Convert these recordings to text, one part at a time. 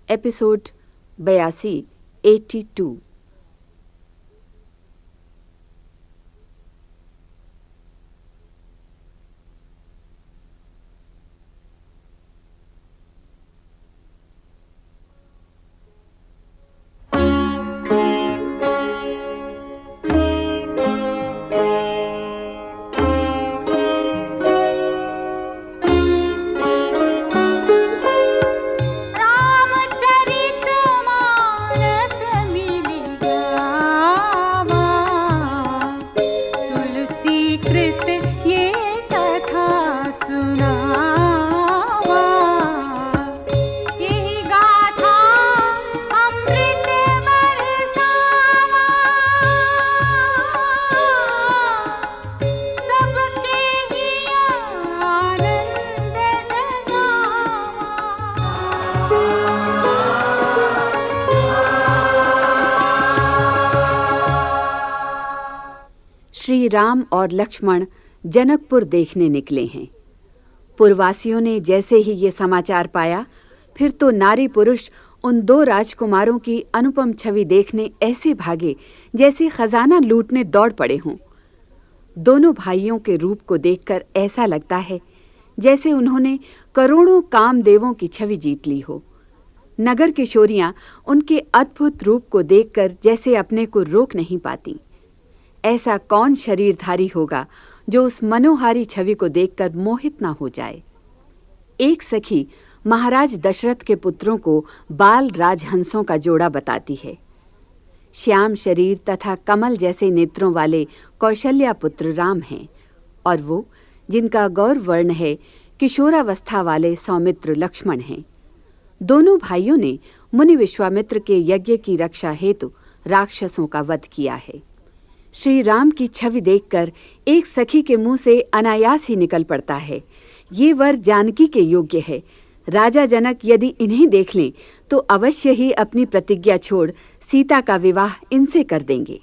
Episode 82 82। Shri Ram और लक्ष्मण जनकपुर देखने निकले हैं। पुरवासियों ने जैसे ही ये समाचार पाया, फिर तो नारी पुरुष उन दो राजकुमारों की अनुपम छवि देखने ऐसे भागे जैसे खजाना लूटने दौड़ पड़े हों। दोनों भाइयों के रूप को देखकर ऐसा लगता है जैसे उन्होंने करोड़ों कामदेवों की छवि जीत ली हो। नगर किशोरियां उनके अद्भुत रूप को देखकर जैसे अपने को रोक नहीं पाती। ऐसा कौन शरीरधारी होगा जो उस मनोहारी छवि को देखकर मोहित ना हो जाए। एक सखी महाराज दशरथ के पुत्रों को बाल राजहंसों का जोड़ा बताती है। श्याम शरीर तथा कमल जैसे नेत्रों वाले कौशल्या पुत्र राम हैं और वो जिनका गौर वर्ण है किशोरावस्था वाले सौमित्र लक्ष्मण हैं। दोनों भाइयों ने मुनि विश्वामित्र के यज्ञ की रक्षा हेतु राक्षसों का वध किया है। श्री राम की छवि देखकर एक सखी के मुंह से अनायास ही निकल पड़ता है, ये वर जानकी के योग्य है। राजा जनक यदि इन्हें देख लें तो अवश्य ही अपनी प्रतिज्ञा छोड़ सीता का विवाह इनसे कर देंगे।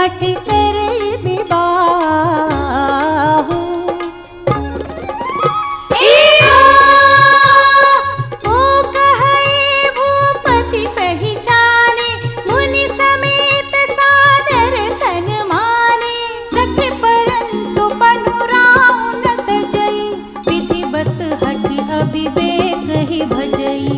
हठ कर विवाहु। ओ कहई भूपति पहचाने, मुनि समेत सादर सन्माने। सखी परंतु पनुराउ न तजई, विधि बस हठ अविवेक ही भजई।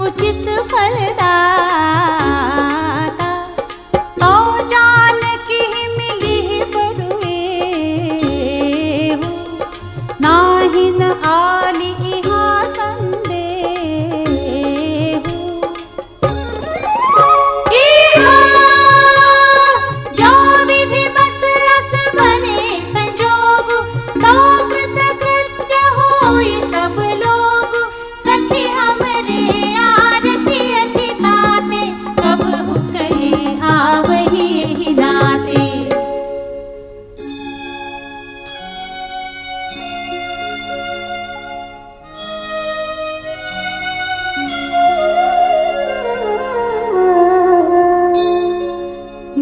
उचित फलदाता, तो जानकी मिली बरुएहु। नाहि न आली इहाँ संदेहु। जो विधि बस रस बने संजोगु, तो कृत कृत्य होई सब लोग। सखी हमरे आरती अति ताते, कबहु कहे आवहि एहि नाते।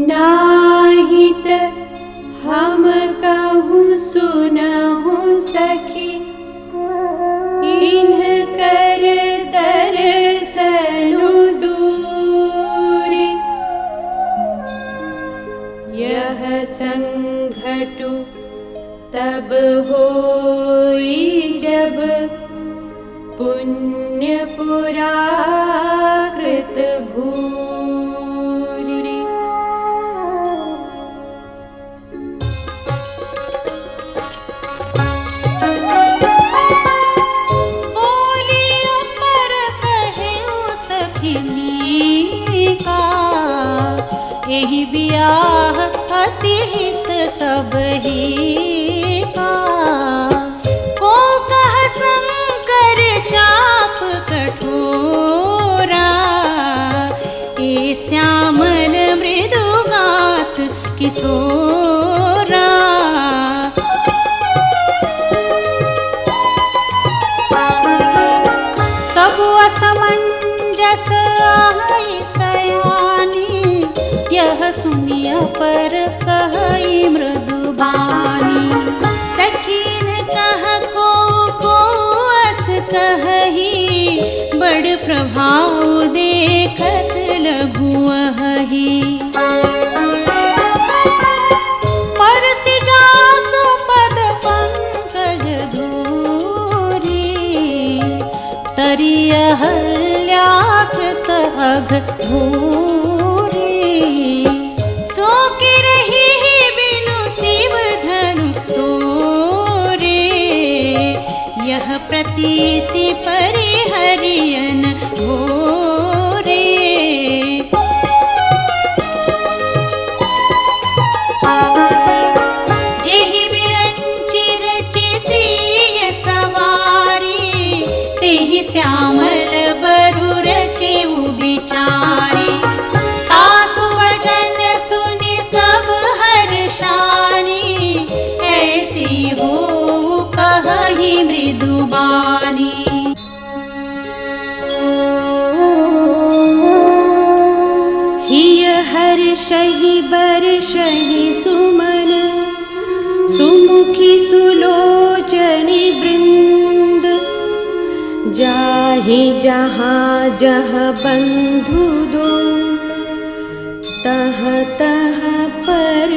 नाहित हम कहूँ सुनहु सखी, इन्ह कर दर्शनु दूरी। यह संघटु तब होई जब, पुण्य पुराकृत भूरि। बोलियो पर कहेउ सखिनी का, एहि बियाह अति हित सबही का। को कह शंकर चाप कठोरा, ए श्यामल मृदुगात किशोरा। सब असमंजस आहै सयानी, यह सुनिय पर कहई मृदुबानी। सखीन कह को अस कहही, बड़ प्रभाव देखत लघुअहि। परसि जासु पद पंकज धूरी, तरिय हल्याकृत अघ भूरि। सो गिरहि बिनु शिव धनु तोरे, यह प्रतीति परिहरियन घोरे। जेहि बिरंचि रचि सिय सवारी, तेहि श्यामल बरु रचिउ बिचारी। तासु वचन सुनि सब हर्षानी, ऐसी होउ कहहि मृदुबानी। हिय हर्षहि बर्षहि सुमन, सुमुखी सुलोचनि वृंद। जाहि जहाँ जह बंधु दो, तह तह पर